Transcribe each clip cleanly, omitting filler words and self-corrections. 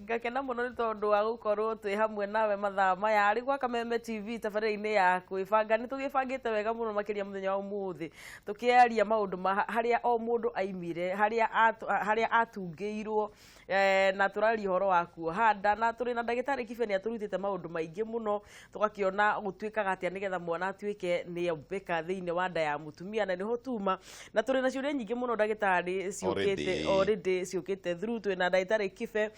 ngakena muno ni tondu wa gukorwo twi hamwe nawe mathaa maya ari gwa Kameme TV tabarĩinĩ yaku ibanga ni tugibangite wega muno makiria muthenya wa umuthi tukiaria maundu haria o mundu aimire haria atungĩirwo na turari horo waku handa na turi na ndagĩtarĩ Kibeni aturutite maundu maingi muno tugakiona gutwikaga atia nigetha mwana atuike ni umbika thiini wa nda ya mutumia na niho tuma na turi na ciuria nyingi muno ndagĩtarĩ ciukite already ciukite through twi na ndagĩtarĩ Kibe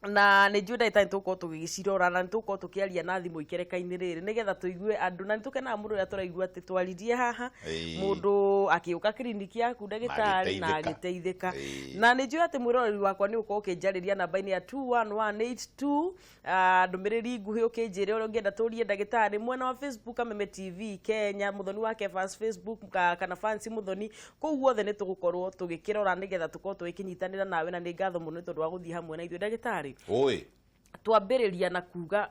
na ni juda ita ntuko tugicirora na ntuko tukiaria na thimu ikereka-ini riri nigetha tuigue andu na ntukena mundu ya turaigua ati twaririe haha mundu akiuka kliniki yaku ndagĩtarĩ na agiteithika na ni juda ati mwiroreri wakwa ni uko ukinjariria namba-ini ya 21182 ndumiriri nguhi ukinjire uri ungienda turie ndagĩtarĩ mwena wa Facebook Kameme TV Kenya muthoni wake fans Facebook kana fans muthoni kou guothe ni tugukorwo tugikirora nigetha tukorwo twikinyitanira nawe na ni ngatho muno tondu wa guthii hamwe na ithuĩ ndagĩtarĩ oi twambĩrĩria na kuga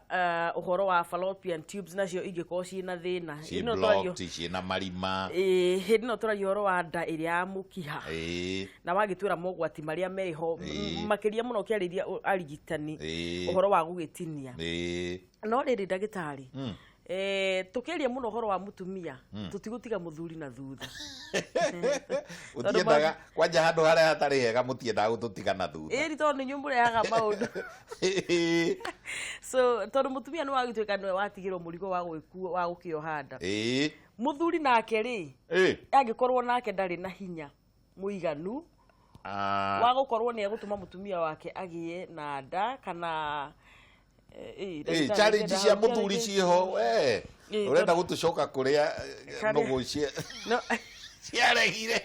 uhoro wa fallopian tubes nacio ingĩkorwo ciĩna thĩna ino twario ciĩna marima hĩndĩ ĩno tũraria ũhoro wa nda ĩrĩa ya mũkiha na wagĩtwĩra mogwati marĩa meho makĩria mũno ũkĩarĩria arigitani ũhoro wa gũgĩtinia no rĩrĩ ndagĩtarĩ tukiria muno horo wa mutumia tutigutiga muthuri na thutha utiendaga kwanja handu haria hatari hega mutiendaga gututiga na thutha tondu nyumbu yaga maundu so tondu mutumia ni wagitwika niwe watigirwo murigo wa gwikuo wa gukiohanda muthuri nake ri angikorwo nake ndari na hinya muiganu wa gukorwo ni agutuma mutumia wake agie na nda kana challenge cia muthuri ciho we urenda gutucoka kuria nugucie no ciaregire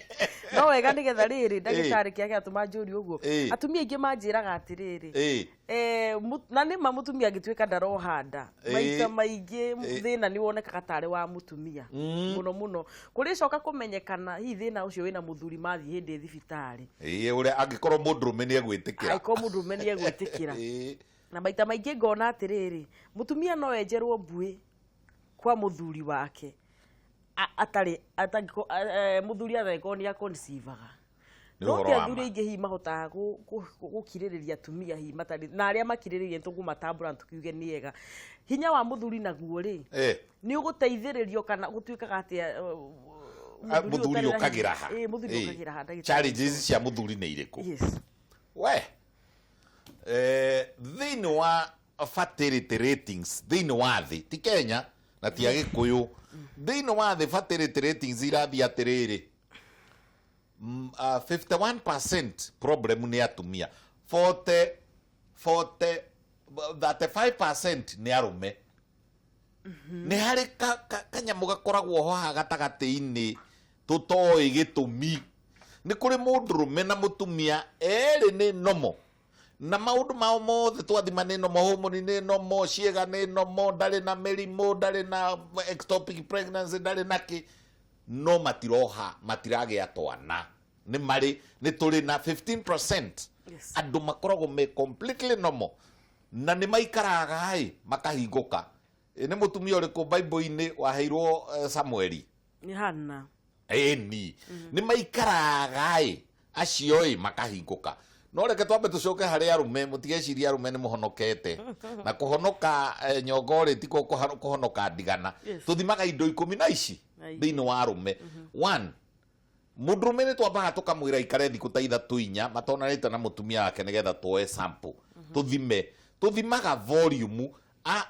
no wega nigetha riri ndagĩtarĩ kĩake atuma njuri uguo atumia aingĩ manjĩraga atiriri na nĩ mutumia angĩtuĩka ndarohanda maita maingĩ thĩna nĩ wonekaga tarĩ wa mutumia muno muno kũrĩcoka kũmenyekana hihi thĩna ũcio wĩna muthuri mathiĩ hĩndĩ thibitarĩ ũrĩa angĩkorwo mũndũrũme nĩ egwĩtĩkĩra angĩkorwo mũndũrũme nĩ egwĩtĩkĩra na maita maingĩ ngona atiriri mutumia no enjerwo mbui kwa muthuri wake atari muthuri atheko ni akonseivaga no ti athuri ingi hi mahotaga gukiririria tumia hi matari na aria makiriririe tugumatambura tukiuge ni ega hinya wa muthuri naguo ri ni uguteithiririo kana gutuikaga atia muthuri ukagira ha muthuri ukagira ha challenges cia muthuri ni iriku yes we thĩinĩ wa fertility ratings thĩinĩ wa thĩ ti Kenya na ti Agĩkũyũ thĩinĩ wa thĩ fertility ratings irathiĩ atĩrĩrĩ 51% problem nĩ atumia 35% nĩ arũme nĩ harĩ kanyamũ gakoragwo ho gatagatĩ-inĩ tũtoĩ gĩtũmi nĩ kũrĩ mũndũrũme na mũtumia erĩ nĩ nomo na maundu mao mothe twathima nĩ nomo homoni nĩ nomo ciĩga nĩ nomo ndarĩ na mĩrimũ ndarĩ na ectopic pregnancy ndarĩ na kĩ no matiragĩa twana nĩ marĩ nĩ tũrĩ na 15% andũ makoragwo me completely normal na nĩ maikaraga makahingũka nĩ mũtumia ũrĩkũ Bible-inĩ waheirwo Samueli ni Hana ni maikaraga acio makahingũka no reke twambe tucoke hari arume mutigeciria arume ni muhonokete na kuhonoka nyongore ti kuhonoka ndigana tuthimaga indo 10 na ici thiini wa arume 1 mundurume ni twambaga tukamwira ikare thiku ta ithatu inya matonanite na mutumia wake nigetha tuoe sample tuthimaga volume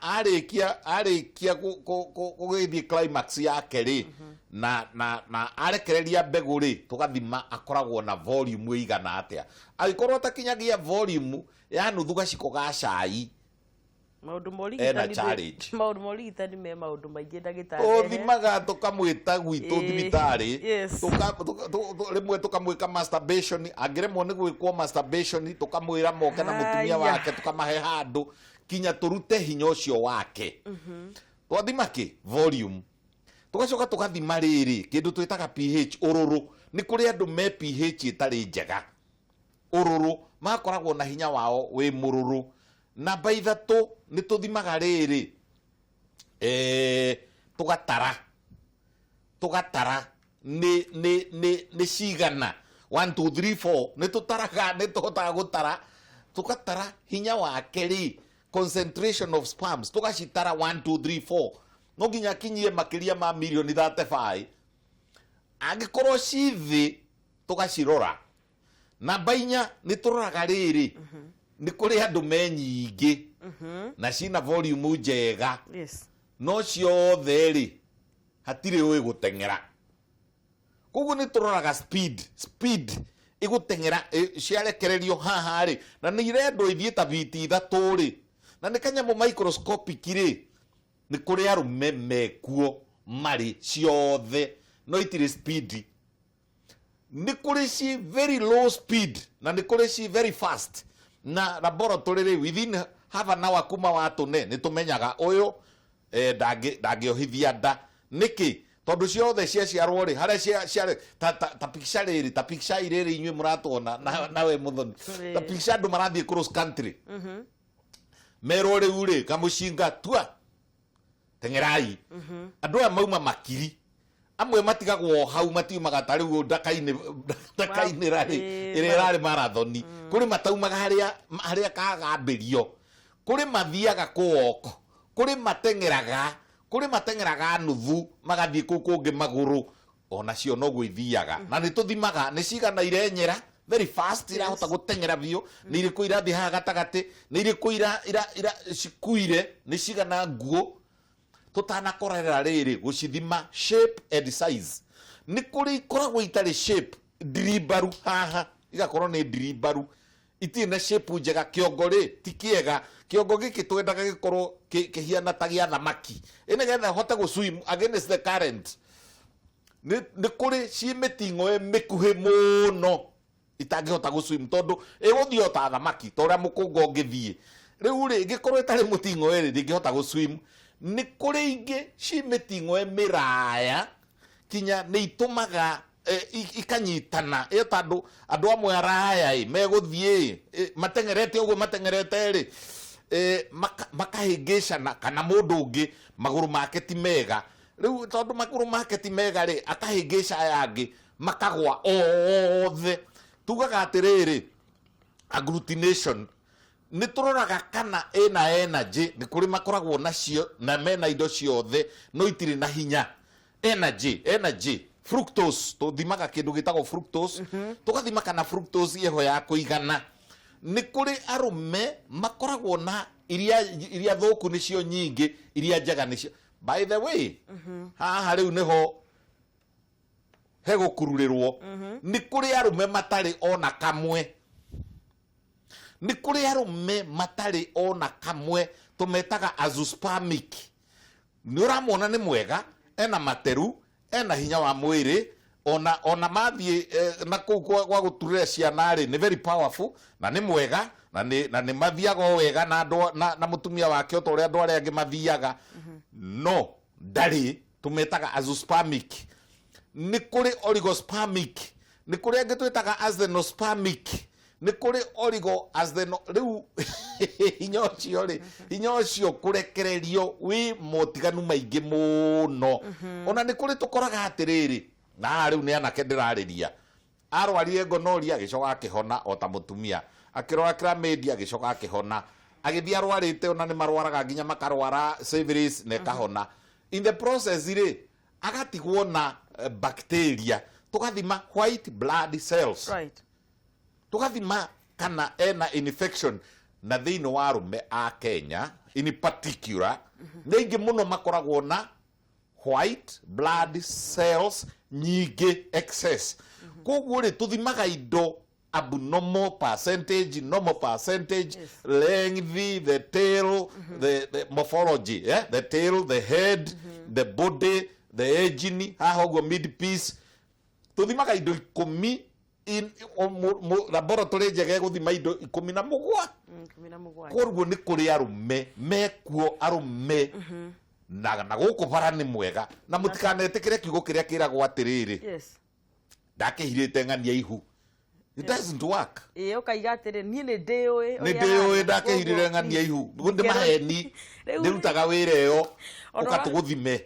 arikia kugithie climax yake ri na arekereria mbegu ri tugathima akoragwo na volume igana atia agikorwo atakinyagia volume ya nuthu gaciko ga cai maundu morigitani me maundu maingĩ ndagĩtarĩ thimaga tukamwĩta gwitũ thibitarĩ rimwe tukamwĩka masturbation angĩremwo nĩ gwĩkwo masturbation tukamwĩra moke na mũtumia wake tukamahe handũ kinya turute hinya ucio wake twathima ki volume tugacoka tugathima riri kindu twitaga pH ururu ni kuri andu me pH itari njega ururu makoragwo na hinya wao wi mururu namba ithatu ni tuthimaga riri tugatara ni cigana 1 2 3 4 ni tutaraga ni tuhotaga gutara tukatara hinya wake ri concentration of sperms tukacitara 1 2 3 4 no nginya kinyie makiria ma milioni 35 angikorwo cithi tukacirora namba 4 ni turoraga riri ni kuri andu me nyingi na cina volume njega Yes. no ciothe ri hatire ui gutengera koguo ni turoraga speed igutengera ciarekererio haha ri na ni irendwo ithie ta biti 3 ri na ni kanyamu microscopic ri ni kuri arume mekuo mari ciothe no itire speed ni kuri ci very low speed na ni kuri ci very fast na laboratory ri within half an hour kuma watune ni tumenyaga uyu ndangiohithia nda niki tondu ciothe ciaciarwo ri haria ciare ta picture iri ta picture iri inyue muratona nawe muthoni ta picture andu marathie cross country mero riu ri kamucinga tua tengerai andu aya mauma makiri amwe matigagwo hau matiumaga ta riu ndakaini rari iri rari marathoni kuri mataumaga haria kagambirio kuri mathiaga kuoko kuri matengeraga nuthu magathie kuu kungi maguru ona cio noguo ithiaga na ni tuthimaga ni cigana irenyera very fast irahota gutengera biu ni iriku irathi haha gatagati ni iriku cikuire ni cigana nguo tutanakorera riri gucithima shape and size ni kuri ikoragwo itari shape ndiribaru haha igakorwo ni ndiribaru itirĩ na shape njega kĩongo rĩ ti kĩega kĩongo gĩkĩ twendaga gĩkorwo kĩhiana ta gĩa thamaki nĩgetha hote gũ swim against the current nĩ kũrĩ ciĩ mĩting'o mĩkuhĩ mũno itangĩhota gũ swim tondũ ĩgũthiĩ o ta thamaki ta ũrĩa mũkũnga ũngĩthiĩ rĩu rĩ ĩngĩkorwo ĩtarĩ mũting'o ĩrĩ ndĩngĩhota gũ swim nĩ kũrĩ ingĩ ciĩ mĩting'o mĩraya kinya nĩ itũmaga ikanyitana tondu andu amwe araya meguthie matengerete uguo matengerete ri makahingicana kana mundu ungi maguru make ti mega riu tondu maguru make ti mega ri akahingica yangi makagwa othe tugaga atiriri agglutination ni turoraga kana ena energy ni kuri makoragwo nacio na mena indo ciothe no itiri na hinya energy fructose tuthimaga kindu gitagwo fructose tugathima kana fructose yeho ya kuigana ni kuri arume makoragwo na iria thuku nicio nyingi iria njega nicio by the way haha riu niho hegukururirwo ni kuri arume matari ona kamwe ni kuri arume matari ona kamwe tumetaga azoospermic ni uramona ni mwega ena materu ena hinya wa mwiri ona mathie na kwa guturira ciana ri ni very powerful na ni mwega na ni mathiaga wega na mutumia wake otoria andu aria angi mathiaga no ndari tumetaga azoospermic ni kuri oligospermic ni kuri angi twitaga asthenospermic ni kuri riu hinya ucio kurekererio wi motiganu maingi muno ona ni kuri tukoraga atiriri na riu ni anake ndirariria arwarire gonoria agicoka akihona ota mutumia akirwara chlamydia agicoka akihona agithia arwarite ona ni marwaraga nginya makarwara syphilis ne kahona in the process ri agatigwo na bacteria tugathima white blood cells Right. tugathima kana ena infection na thiini wa arume a Kenya in particular ningi muno makoragwo na white blood cells nyingi excess koguo ri tuthimaga indo abnormal percentage, normal percentage, Yes. length, the tail, the morphology, the tail, the head, the body, the engine, haha uguo mid piece tuthimaga indo 10 in laboratory njega guthima indo 17 koguo ni kuri arume mekuo arume na guku bara ni mwega na mutikanetĩkĩre kiugo kĩrĩa kĩragwo atĩrĩrĩ Yes. ndakĩhirĩte ng'ania ihu it doesn't work ukaiga atĩrĩ niĩ nĩ ndĩũĩ nĩ ndĩũĩ ndakĩhirĩre ng'ania ihu nĩ maheni ndĩrutaga wĩra ĩyo ũka tũgũthime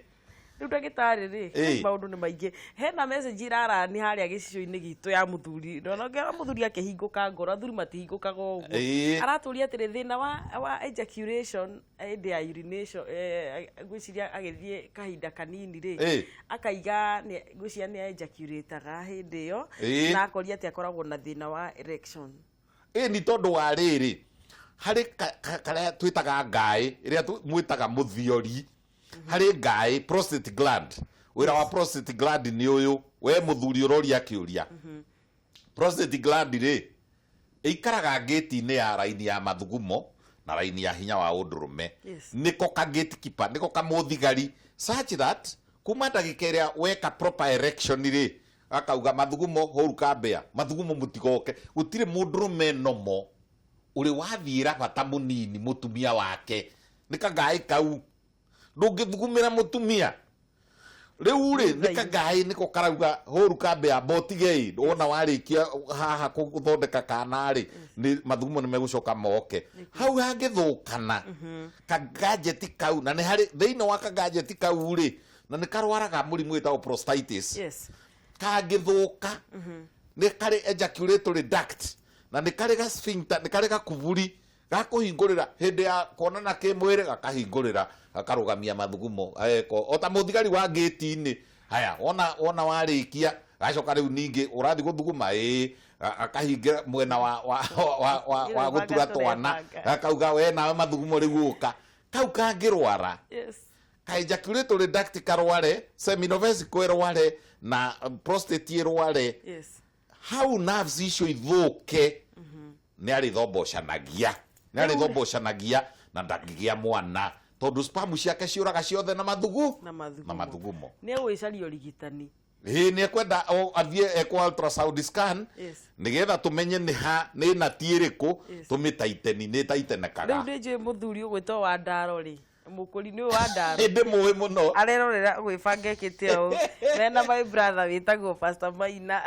riu ndagitari ri maundu ni maingi hena message irara ni haria gicicio-ini gitu ya muthuri ndona ngera muthuri akihinguka ngoro athuri matihingukaga uguo araturia atiri thina wa ejaculation ya urination gwiciria agithie kahinda kanini ri akaiga gwiciria ni ejaculataga hindi iyo na akoria ati akoragwo na thina wa erection ni tondu wa riri hari karia twitaga ngai iria mwitaga muthiori hari ngai prostate gland wira wa prostate gland ni uyu we muthuri uroria kiuria prostate gland ri ikaraga gate-ini ya raini ya mathugumo na raini ya hinya wa undurume niko ka gatekeeper niko ka muthigari such that kuma ndagika iria weka proper erection ri akauga mathugumo horu kambia mathugumo mutigoke gutire mundurume nomo uri wathira bata munini mutumia wake nika ngai kau ndungithugumira mutumia riu ri nika ngai niko karauga horu kambia botigei wona warikia haha kuthondeka kana ri ni mathugumo ni megucoka moke hau hangithukana ka gadget kau na ni hari thiini wa ka gadget kau ri na ni karwaraga murimu witagwo prostatitis kangithuka ni kari ejaculatory duct na ni kari ga sphincter ni kari ga kuburi ga kuhingurira hindi ya kuonana kimwiri gakahingurira gakarugamia mathugumo eko ota muthigari wa gate-ini haya ona warikia gacoka riu ningi urathi guthuguma akahingira mwena wa gutura twana gakauga we nawe mathugumo riu uka kau kangirwara ka ejaculatory duct karware seminophysical irware na prostate irware how nerves icio ithuke ni arithombocanagia na ndagigia mwana tondu sperm ciake ciuraga ciothe na mathugumo ni egwicaria urigitani ni ekwenda athie ekwa ultrasound scan nigetha tumenye ni ha ni na tiiriku tumitaiteni ni taitenekaga riu ndije muthuri ugwitwo wa ndaro ri mukuri ni wa ndaro ndi muwe muno arerorera gwibanga ekite o mena my brother witagwo Pastor Maina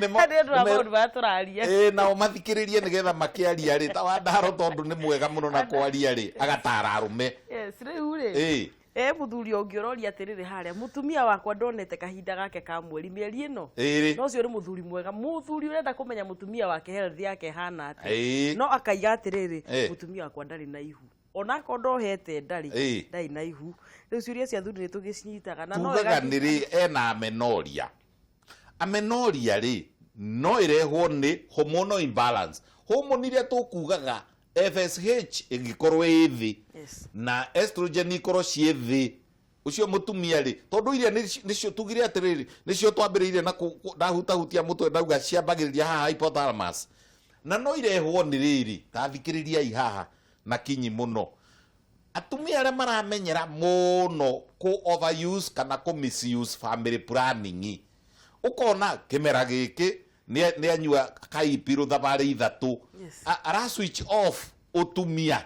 ni maundu baturaria nao mathikiririe nigetha makiaria ri ta wa ndaro tondu ni mwega muno na kwaria ri agatara arume riu ri muthuri ungiuroria atiriri haria mutumia wakwa ndonete kahinda gake ka mweri mieri ino no cio ri muthuri mwega muthuri urenda kumenya mutumia wake health yake hana ati no akaiga atiriri mutumia wakwa ndari na ihu onako ndohete ndari na ihu riu ciuria cia thuri nitugicinitaga na no tugaga niri ena amenoria ri no irehwo ni hormonal imbalance hormone iria tukugaga FSH ingikorwo ithi na estrogen ikorwo cie thi ucio mutumia ri tondu iria nicio tugire atiriri nicio twambiriire na ndahutahutia mutwe ndauga ciambagiriria haha hypothalamus na no irehwo ni riri tathikiriria ihaha na kinyi muno atumia aria maramenyera muno ku overuse kana ku misuse family planning ukona kimera giki ni anyua kaipiro thabari ithatu ara switch off utumia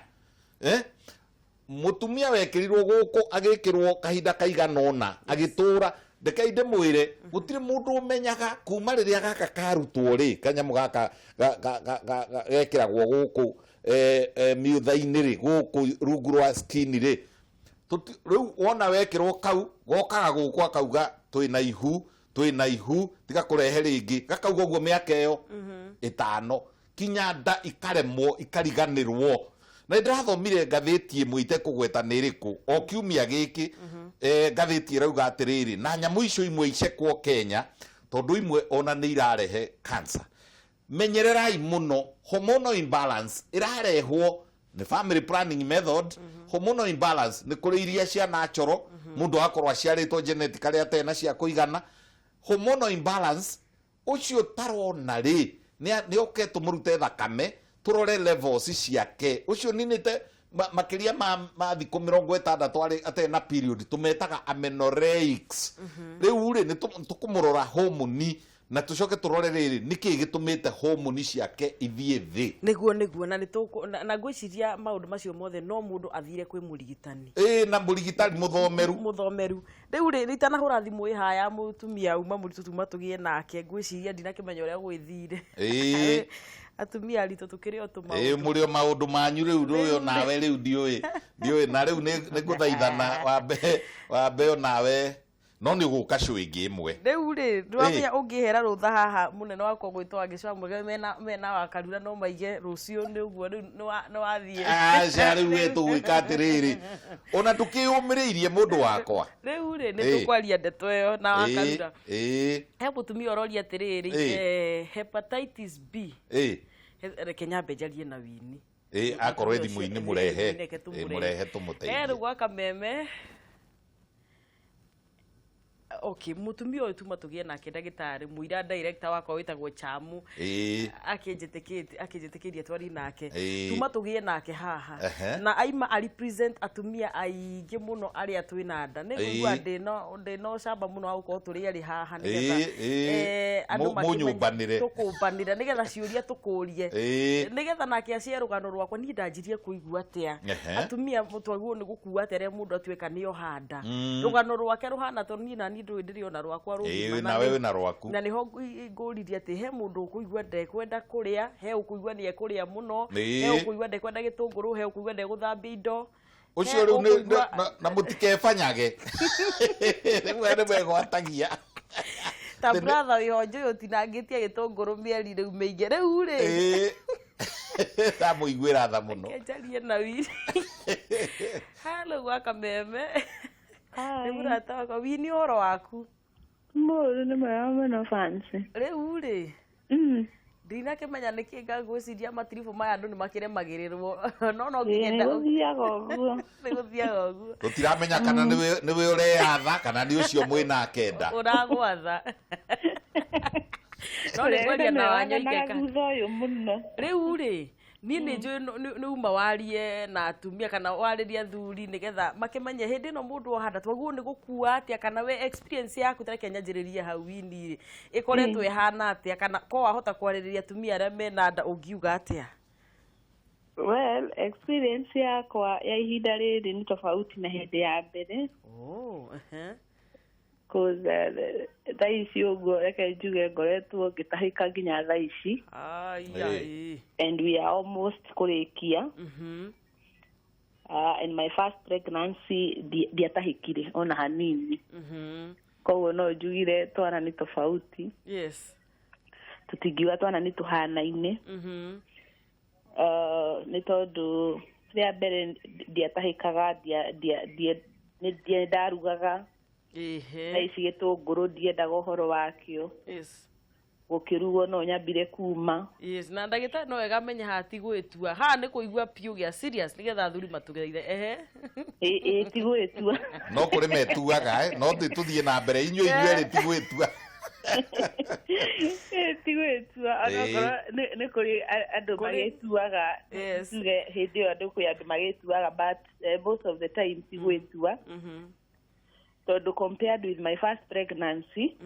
mutumia wekirirwo guku agikirwo kahinda kaiganona agitura ndekainde mwire gutire mundu umenyaga kuma riria gaka karutwo ri kanyamu gaka gekiragwo guku miutha-ini ri guku rungu rwa skin ri riu wona wekirwo kau gokaga guku akauga twina ihu tiga kurehe ringi gakauga uguo miaka iyo 5 kinya nda ikaremwo ikariganirwo na ndirathomire ngatheti imwe itekugweta ni iriku o kiumia giki ngatheti irauga atiriri na nyamu icio imwe icekwo Kenya tondu imwe ona ni irarehe cancer menyererai muno hormonal imbalance irarehwo ni family planning method hormonal imbalance ni kuri iria cia natural mundu akorwo aciaritwo genetically atena cia kuigana hormonal imbalance ucio tarona ri ni oketo murute thakame turore levels ciake ucio ninite makiria ma thikũ 60 ari atena period tumetaga amenorrheics riu ri ni tukumurora hormone na tucoke turore riri niki gitumite hormone ciake ithie thi niguo na na gwiciria maundu macio mothe no mundu athire kwi murigitani na murigitani muthomeru riu ri itanahura thimu ihaya mutumia uma muritu tuma tugie nake gwiciria ndinakimenya uria gwithire atumia aritu tukiri o tuma murio maundu manyu riu ruyo nawe riu ndiui na riu ni nguthaithana wambe nawe no nĩ gũka show ĩngĩ ĩmwe rĩu rĩ ndwamenya ũngĩhera rũtha haha mũnene wakwa gwĩtwo Gĩcamũre mena wakarura no maige rũciũ nĩ ũguo rĩu nĩ wathiĩ aca rĩu we tũgwĩka atĩrĩrĩ ona tũkĩyũmĩrĩirie mũndũ wakwa rĩu rĩ nĩ tũkwaria ndeto ĩyo na wakarura he mũtumia ũroria atĩrĩrĩ hepatitis B reke nyambe njarie na Wini akorwo thimũ-inĩ mũrehe tũmũteithie rĩu gwa Kameme okay mutumia ũyũ tuma tũgĩe nake ndagĩtarĩ mũira director wakwa wĩtagwo Chamu akĩnjĩtĩkĩrie twari nake tuma tũgĩe nake haha na aima a represent atumia aingĩ mũno arĩa twĩna nda nĩgũigua ndĩno camba mũno wa gũkorwo tũrĩ arĩ haha nĩgetha andũ tũkũmbanĩre nĩgetha ciũria tũkũrie nĩgetha nake acie rũgano rwakwa niĩ ndanjirie kũigua atĩa atumia mũtwagwo nĩ gũkua atĩa rĩrĩa mũndũ atuĩka nĩ ohanda rũgano rwake rũhana tondũ niĩ na niĩ ndĩrĩ ona rwakwa rũgima na wewe na rwaku na nĩho ngũririe atĩ he mũndũ ũkũigua ndekwenda kũrĩa he ũkũigua nĩ ekũrĩa mũno he ũkũigua ndekwenda gĩtũngũrũ he ũkũigua ndegũthambia indo ũcio rĩu na mũtikebanyage nĩ mwegwatagia ta brother wĩhonjo ũyũ tinangĩtie gĩtũngũrũ mĩeri rĩu mĩingĩ rĩu rĩ ndamũiguĩra tha mũno njarie na Wini halo gwa Kameme nĩ mũrata wakwa Wini ũhoro waku mũũru nĩ mwega mũno fancy rĩu rĩ ndinakĩmenya nĩkĩ ngagwĩciria matiribu maya andũ nĩ makĩremagĩrĩrwo no nginya nĩgũthiaga ũguo tũtiramenya kana nĩwe ũreyatha kana nĩ ũcio mwĩnake nda ũragwatha no nĩkwaria na Wanyoike rĩu rĩ niĩ nĩ njũĩ nĩ uma warie na atumia kana warĩria athuri nĩgetha makĩmenye hĩndĩ ĩno mũndũ ohanda twagwo nĩ gũkua atĩa kana we experience yaku tareke nyanjĩrĩrie hau Wini rĩ ĩkoretwo ĩhana atĩa kana ko wahota kwarĩrĩria atumia arĩa mena nda ũngiuga atĩa well experience yakwa ya ihinda rĩrĩ nĩ tofauti na hĩndĩ ya mbere thaa ici ũguo reke njuge ngoretwo ngĩtahĩka nginya thaa ici and we are almost kũrĩkia in my first pregnancy ndiatahĩkire ona hanini koguo no njugire twana nĩ tofauti tũtingiuga twana nĩ tũhanaine nĩ tondũ rĩa mbere ndiatahĩkaga ndarugaga thaa ici gĩtũngũrũ ndiendaga ũhoro wakĩo gũkĩrugwo no nyambire kuma na ndagĩtarĩ no wega menya hati gwĩtua haha nĩ kũigua piũ gĩa serious nĩgetha athuri matũgereire ti gwĩtua no kũrĩ metuaga no tũthiĩ na mbere inyuĩ erĩ ti gwĩtua ti gwĩtua onokorwo nĩ kũrĩ andũ magĩtuaga tuge hĩndĩ ĩyo andũ kwĩ andũ magĩtuaga but most of the time ti gwĩtua tondũ compared with my first pregnancy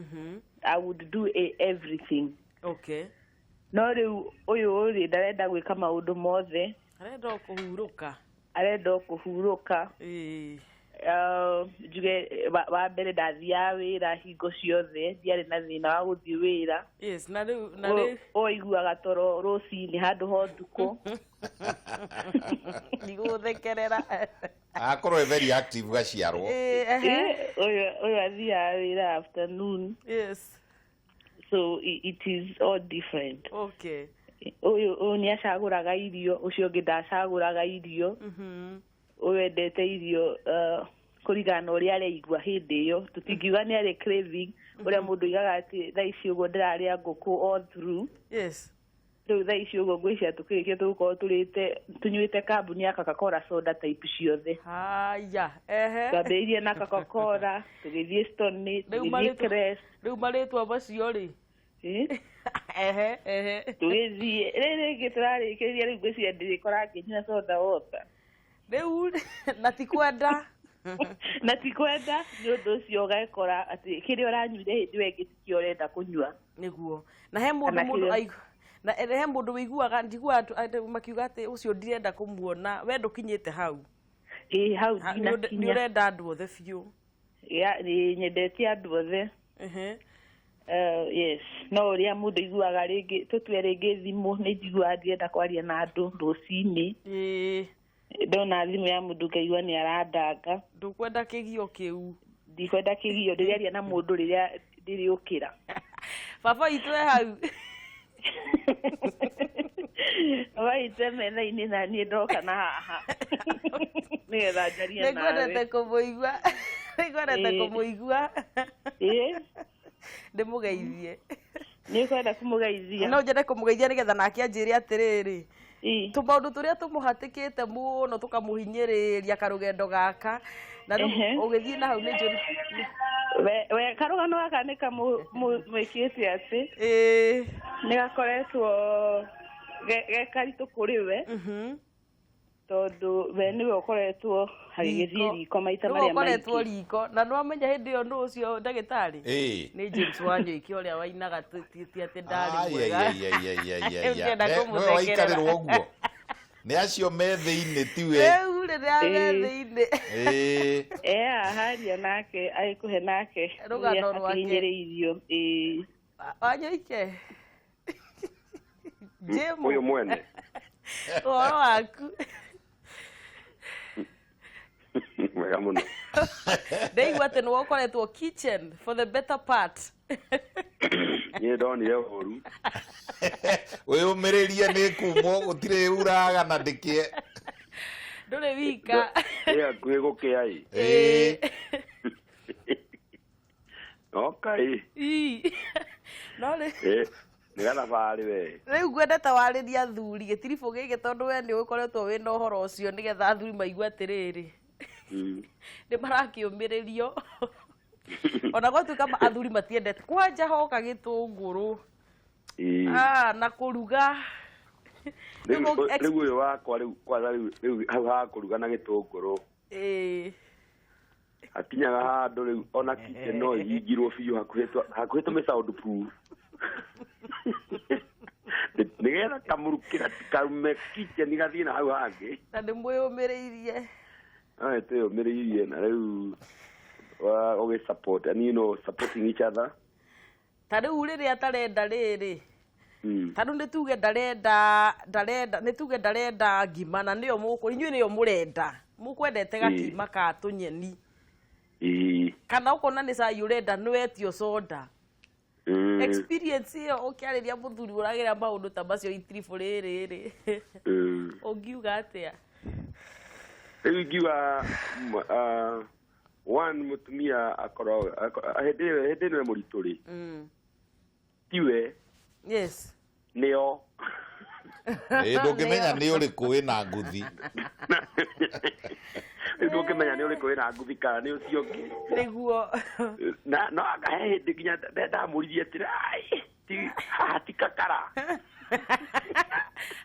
I would do everything no rĩu ũyũ rĩ ndarenda gwĩka maũndũ mothe arenda kũhurũka njuge wa mbere ndathiaga wĩra hingo ciothe ndiarĩ na thĩna wa gũthiĩ wĩra ũiguaga toro rũcinĩ handũ ho ndukũ ndigũthekerera akorwo very active gaciarwo ũyũ athiaga wĩra afternoon so it is all different ũyũ nĩ acagũraga irio ũcio ũngĩ ndacagũraga irio ũyũ endete irio kũringana na ũrĩa areigua hĩndĩ ĩyo tũtingiuga nĩ arĩ craving ũrĩa mũndũ igaga atĩ thaa ici ũguo ndĩrarĩa ngũkũ all through rĩu thaa ici ũguo ngwĩciria tũkĩrĩkia tũgũkorwo tũnyuĩte kambuni ya Coca-Cola soda type ciothe twambĩrĩirie na Coca-Cola tũgĩthiĩ Stone tũgĩthiĩ Crest rĩu marĩtwa macio rĩ tũgĩthiĩ rĩngĩ tũrarĩkĩrĩria rĩu ngwĩciria ndĩrĩkora ngĩnyua soda water rĩu na tikwenda na tikwenda nĩ ũndũ ũcio ũgakora atĩ kĩrĩa ũranyuire hĩndĩ ĩyo ĩngĩ tikĩo ũrenda kũnyua nĩguo na he mũndũ na he mũndũ wĩiguaga njiguaga makiuga atĩ ũcio ndirenda kũmuona we ndũkinyĩte hau hau ndinakinya nĩ ũrenda andũ othe biũ nyendetie andũ othe yes no ũrĩa mũndũ iguaga rĩngĩ tũtue rĩngĩ thimũ nĩ njiguaga ndirenda kwaria na andũ rũcinĩ ndona thimũ ya mũndũ ngaigua nĩ arandanga ndũkwenda kĩgio kĩu ndikwenda kĩgio ndĩrĩaria na mũndũ rĩrĩa ndĩrĩũkĩra. Baba itwe hau. Baba itwe mena-inĩ na niĩ ndoka na haha. Nĩgetha njarie nawe. Nĩngwendete kũmũigua. Nĩngwendete kũmũigua. Ndĩmũgeithie. Nĩkwenda kũmũgeithia. No njende kũmũgeithia nĩgetha nake anjĩre atĩrĩrĩ. Tũmaũndũ tũrĩa tũmũhatĩkĩte mũno tũkamũhinyĩrĩria karũgendo gaka na ũgĩthiĩ na hau nĩ njũru. We karũgano gaka nĩ kamwĩkĩte atĩ nĩ gakoretwo ge karitũ kũrĩ we tondũ we nĩwe ũkoretwo agĩgĩthiĩ riko maita marĩa maingĩ. Ũkoretwo riko na nĩwamenya hĩndĩ ĩyo nũ ũcio ndagĩtarĩ nĩ James Wanyoike ũrĩa wainaga ti atĩ ndarĩ mwega. Nĩwe waikarĩrwo ũguo nĩ acio me thĩinĩ tiwe rĩu rĩrĩa me thĩinĩ haria nake agĩkũhe nake rũgano rwake akĩhinyĩrĩirio. Wanyoike James ũyũ mwene ũhoro waku mwega mũno. Ndaigua atĩ nĩwe ũkoretwo kitchen for the better part. Niĩ ndonire ũru. Wĩyũmĩrĩrie nĩ kumwo gũtirĩ uraga na ndĩkĩe. Ndũrĩ wika. Hakuhĩ gũkĩa Okay. No nĩ gathabarĩ we. Rĩu ngwendete warĩria athuri gĩtiribũ gĩkĩ tondũ we nĩ ũkoretwo wĩna ũhoro ũcio nĩgetha athuri maigue atĩrĩrĩ. Nĩ marakĩũmĩrĩrio. Ona gwatuĩka athuri matiendete kwanja hoka gĩtũngũrũ na kũruga. Rĩu ũyũ wakwa rĩu hau ha kũruga na gĩtũngũrũ akinyaga handũ rĩu ona kitchen no ĩhingirwo biũ hakuhĩ tũmĩ soundproof nĩgetha kamũrukĩra kaume kitchen gathiĩ na hau hangĩ na ndĩmwĩyũmĩrĩirie. Twĩyũmĩrĩirie na rĩu support and you know supporting each other. Ta rĩu rĩrĩa atarenda rĩrĩ tandũ nĩtuge ndarenda ngima na nĩyo inyuĩ nĩyo mũrenda mũkwendete gakima ka tũnyeni kana ũkona nĩ cai ũrenda nĩwetio soda. Experience ĩyo ũkĩarĩria mũthuri ũrageria maũndũ ta macio itiribũ rĩrĩ ũngiuga atĩa? Rĩu ingiuga one mũtumia akorwo hĩndĩ ĩyo mũritũ rĩ tiwe nĩo ndũngĩmenya nĩ ũrĩkũ wĩna nguthi. Ndũngĩmenya nĩ ũrĩkũ wĩna nguthi kana nĩ ũcio ũngĩ nĩguo no akahe hĩndĩ nginya ndamũririe atĩrĩ haha ti kakara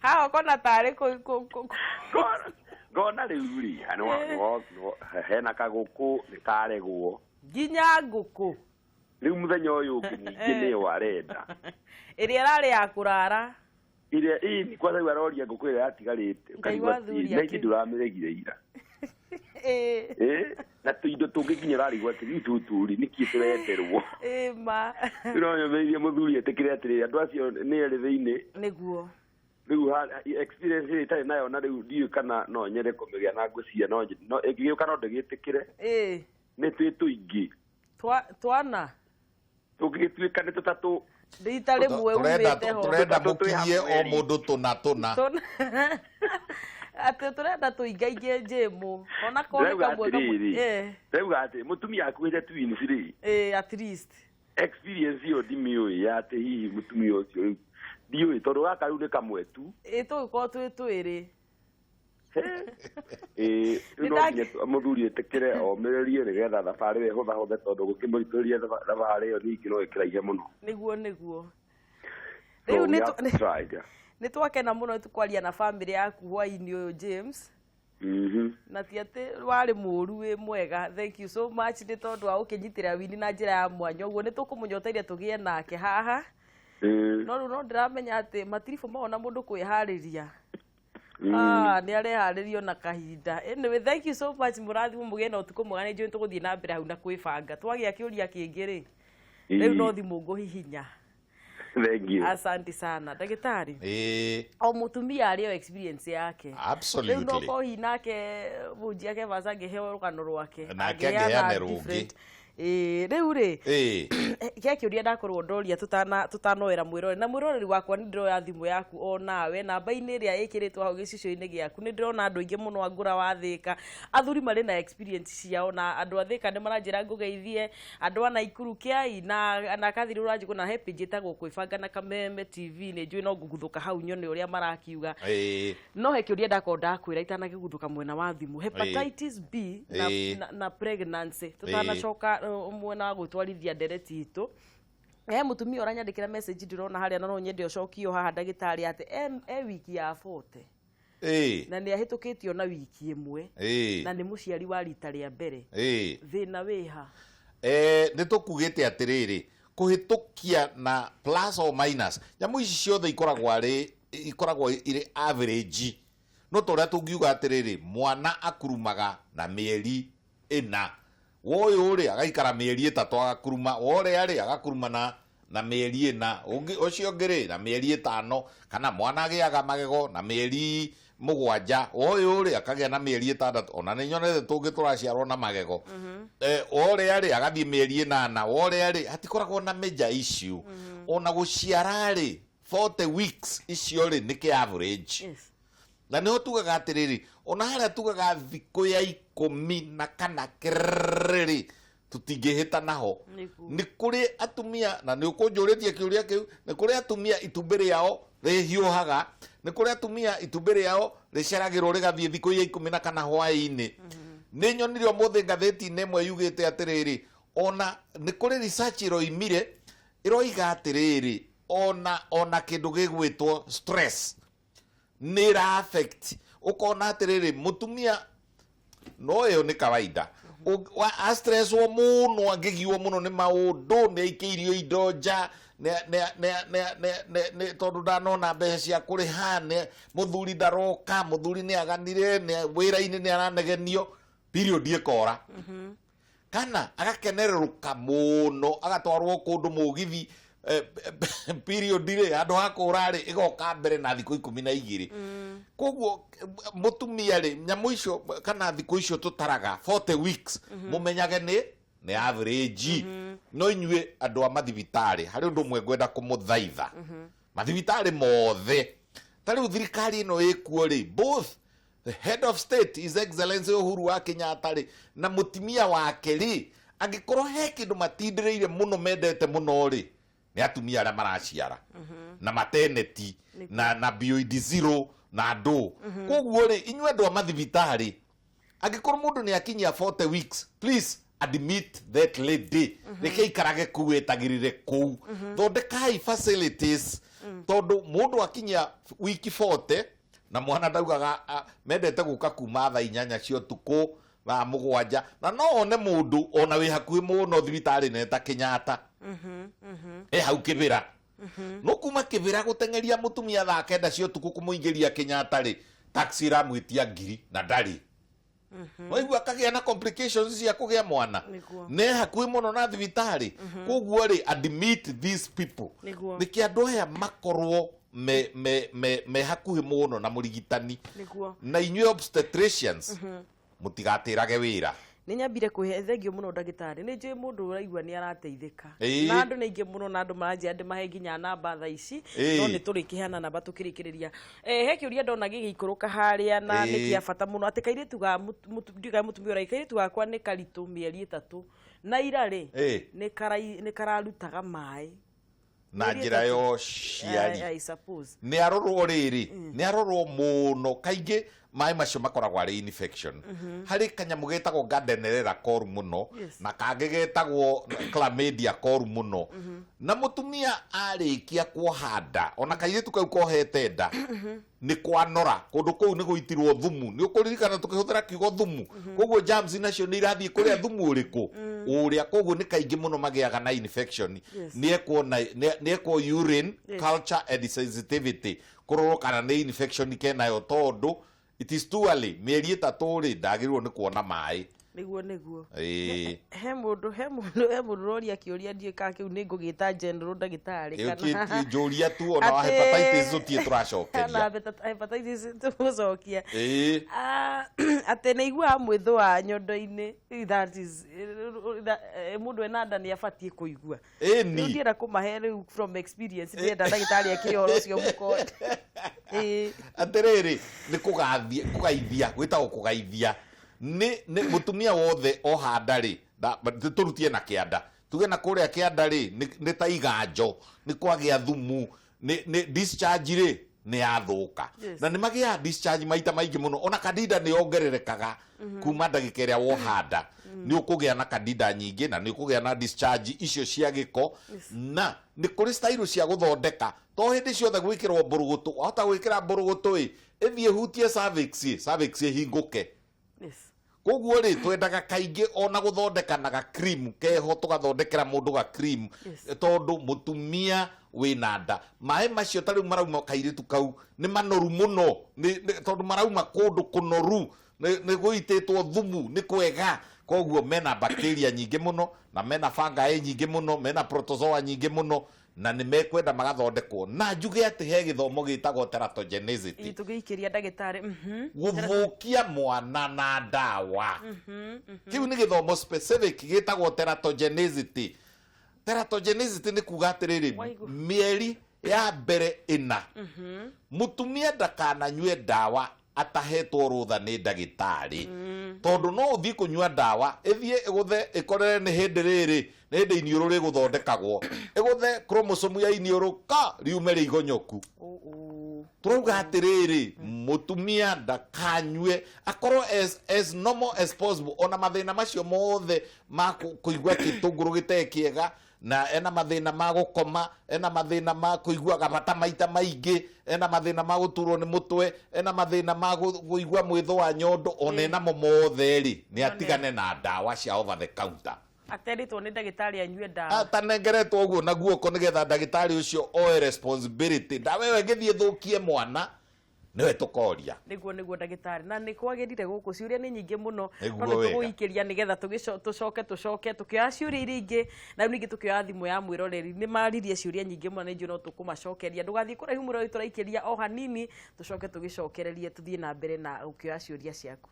haha ũkona tarĩ ngona rĩu rĩ hena kagũkũ nĩ karegwo nginya ngũkũ. Rĩu mũthenya ũyũ ũngĩ ningĩ nĩyo arenda ĩrĩa ĩrarĩ ya kũrara ĩrĩa kwanza rĩu aroria ngũkũ ĩrĩa yatigarĩte ũkaigua na ingĩ ndũramĩregire ira na tũindo tũngĩ nginya ũrarigwo atĩ rĩu tũtũ rĩ nĩkĩ tũrenderwo ũronyũmĩrĩrie mũthuri etĩkĩre atĩrĩ andũ acio nĩ erĩ thĩinĩ nĩguo. Rĩu experience ĩrĩa itarĩ nayo na rĩu ndiũĩ kana no nyende kũmĩgĩa na ngwĩciria no ĩngĩgĩũka no ndĩgĩtĩkĩre nĩ twĩ tũingĩ twana tũngĩgĩtuĩka nĩ tũtatũ rita rĩmwe umĩte ho tũrenda mũkinyie o mũndũ tũna atĩ tũrenda tũingaingie njĩmũ ona kone kamwe rĩuga atĩ mũtumia akuĩte twins rĩ at least experience ĩyo ndimĩũĩ ya atĩ hihi mũtumia ũcio rĩu ndiũĩ tondũ gaka rĩu nĩ kamwe tu tũgĩkorwo twĩ twĩrĩ no nginya mũthuri etĩkĩre omĩrĩrie nĩgetha thabarĩ ĩyo ĩhũthahũthe tondũ gũkĩmũritũrĩria thabarĩ ĩyo ningĩ no ĩkĩraihe mũno. Nĩguo rĩu nĩ twakena mũno tũkwaria na bamĩrĩ yaku hwainĩ ũyũ James na ti atĩ warĩ mũru wĩ mwega. Thank you so much nĩ tondũ wa gũkĩnyitĩrĩra Winnie na njĩra ya mwanya ũguo nĩ tũkũmũnyoteire tũgĩe nake haha no rĩu no ndĩramenya atĩ matiribũ mona mũndũ kwĩharĩria nĩ areharĩrio na kahinda. Anyway, thank you so much mũrathimũ mũgĩe na ũtukũ mwega. Nĩ njũĩ tũgũthiĩ na mbere hau na kwĩbanga twagĩa kĩũria kĩngĩ rĩ rĩu no thimũ ngũhihinya. Thank you. Asante sana ndagĩtarĩ. O mũtumia arĩ o experience yake. Absolutely. Rĩu no kohi nake mũnji ake vaca angĩheo rũgano rwake nake angĩheane rũngĩ Riu ri kia kiuria ndakorwo ndoria tutanoera mwirore na mwiroreri wakwa ni ndiro ya thimu yaku onawe namba-ini iria ikiritwo hau gicicio-ini giaku ni ndirona andu aingi muno angura wa Thika athuri mari na experience ciao na andu a Thika ni maranjira ngugeithie andu ana Ikuru Kiai na kathiri uranjigo na happy njitagwo kwibanga na Kameme TV ni njui no nguguthuka hau nyone uria marakiuga no he kiuria ndakorwo ndakwira itana kiguthuka mwena wa thimu hepatitis B na pregnancy tutanacoka mwena wa gutwarithia ndereti itu mutumia uranyandikira message ndirona haria no nyende ucokio haha ndagitari ati wiki ya 40 na ni ahitukitio na wiki imwe na ni muciari wa rita ria mbere thina wiha ni tukugite atiriri kuhitukia na plus or minus nyamu ici ciothe ikoragwo iri average no toria tungiuga atiriri mwana akurumaga na mieri 4 woyo ri agaikara mieri 3 agakuruma wore ari agakuruma na mieri 4 ungi ucio ngiri na mieri 5 kana mwana agiaga magego na mieri 7 woyo ri akagia na mieri 6 ona ni nyonete tungi turaciarwo na magego wore ari agathie mieri 8 wore ari atikoragwo na major issue ona guciara ri 40 weeks icio ri ni ki average na niho tugaga atiriri ona haria tugaga thiku ya 10 na kana kiriri tutingihita naho ni kuri atumia na ni ukunjuritie kiuria kiu ni kuri atumia itumbiri yao rihiuhaga ni kuri atumia itumbiri yao riceragirwo rigathie thiku ya 10 na kana hwaini ni nyonire omothe ngatheti-ini imwe yugite atiriri ona ni kuri research iroimire iroiga atiriri ona kindu gigwitwo stress nira affect ukona atiriri mutumia no yo ni kawaida a stress wo muno angigiwo muno ni maundu ni aikirio idoja ne tondu ndanona mbeca cia kuriha ne muthuri ndaroka muthuri ni aganire ne wira-ini ni aranegenio period ikora kana agakenereruka muno agatwarwo kundu mugithi period ri andu hakurari igoka mbere na thiku 12 koguo mutumia ri nyamu icio kana thiku icio tutaraga 40 weeks mumenyage ni average no inyue andu a mathibitari hari undu mwe ngwenda kumuthaitha mathibitari mothe tari thirikari ino ikuo ri both the head of state his excellency Uhuru wa Kenyatta ri na mutimia wake ri angikorwo he kindu matindireire muno mendete muno ri ni atumia aria maraciara na maternity na bioid zero na andu koguo ri inyue andu a mathibitari angikorwo mundu ni akinyia 40 weeks please admit that lady reke ikarage kuwetagirire kou thondekai facilities tondu mundu akinyia wiki 40 na mwana ndaugaga mendete guka kuma thaa 8 cia utuku thaa 7 na no one mundu ona wi hakuhi muno thibitari neta Kenyatta hau kibira no kuma kibira gutengeria mutumia thaa 9 cia utuku kumuingiria Kenyatta ri taxi ramwitia ngiri na ndari waigua kagia na complications cia kugia mwana ne hakuhi muno na thibitari koguo ri admit these people niki andu aya makorwo me hakuhi muno na murigitani na inyue obstetricians mutigatirage wira ni nyambire kuhe thengio muno ndagitari ni njui mundu uraigua ni arateithika na andu ni ingi muno na andu maranjia andi mahe nginya namba tha ici no ni turikiheana namba tukirikiriria he kiuria ndona gigikuruka haria na ni kia bata muno ati kairitu ga mutumia ura kairitu gakwa ni karitu mieri 3 na irari ni kararutaga mai na njira yo ciari ni arorwo riri ni arorwo muno kaingi mai macio makoragwo ari infection hari kanyamu getagwo Gardnerella koru muno na kangi getagwo Chlamydia koru muno na mutumia arikia kuhanda ona kairitu kau kohete nda ni kwanora kundu kou ni guitirwo thumu ni ukuririkana tukihuthira kiugo thumu koguo germs nacio ni irathie kuria thumu uriku uria koguo ni kaingi muno magiaga na infection ni ekwo urine culture and sensitivity kuroro kana ni infection kenayo tondu it is too early mieri 3 ri ndagirwo ni kuona mai niguo he mundu roria kioria ndie ka kiu ni ngugita general ndagitari kana njuria tu ona hepatitis utie turacokeria na hepatitis tucokia ate ni igua mwithwa nyondo-ini, that is mundu ena nda ni abatie kuigua ni ndira kumahe riu from experience ndenda ndagitari akihoro cio mukonde atiriri ni kugaithia gwitagwo kugaithia ni mutumia wothe ohanda ri turutie na kianda tuge na kuria kianda ri ni ta iganjo ni kwagia thumu ni discharge ri ni yathuka na ni magia discharge maita maingi muno ona kadida ni ongererekaga kuma ndagika iria wohanda ni ukugia na kadida nyingi na ni ukugia na discharge icio cia giko na ni kuri style cia guthondeka to hindi ciothe gwikirwo mburugutu wahota gwikira mburugutu ithie hutie cervix hinguke koguo ri twendaga kaingi ona guthondekanaga cream keho tugathondekera mundu ga cream tondu mutumia wina nda mai macio tari marauma kairitu kau ni manoru muno tondu marauma kundu kunoru ni guititwo thumu ni kwega koguo mena bacteria nyingi muno na mena fungi nyingi muno mena protozoa nyingi muno na ni mekwenda magathondekwo na njuge ati he githomo gitagwo teratogenicity tugiikiria ndagitari guthukia mwana na ndawa kiu ni githomo specific gitagwo teratogenicity ni kuga atiriri mieri ya mbere ina mutumia ndakananyue ndawa atahetwo rutha ni ndagitari tondu no uthii kunyua ndawa ithie iguthe ikorere ni hindi riri ni hindi iniuru ri guthondekagwo iguthe chromosome ya iniuru ka riume ri igonyoku turuga atiriri mutumia ndakanyue akorwo as normal as possible ona mathina macio mothe ma kuigua kitunguru gitekiega na ena mathina ma gukoma ena mathina ma kuigua gabata maita maingi ena mathina ma guturwo ni mutwe ena mathina ma kuigua mwitho wa nyondo ona ena mothe ri ni atigane na ndawa cia over the counter ateritwo ni ndagitari anyue ndawa atanengeretwo uguo na guoko nigetha ndagitari ucio oe responsibility ndawa ĩyo ĩngĩthiĩ thũkie mwana niwe tukoria niguo ndagitari na ni kwagirire guku ciuria ni nyingi muno no tuguikiria nigetha tucoke tukioya ciuria iringi na ningi tukioya thimu ya mwiroreri ni maririe ciuria nyingi muno ni no tukumacokeria ndugathii kuraihu mwiroreri turaikiria o hanini tucoke tugicokererie tuthie na mbere na ukioya ciuria ciaku.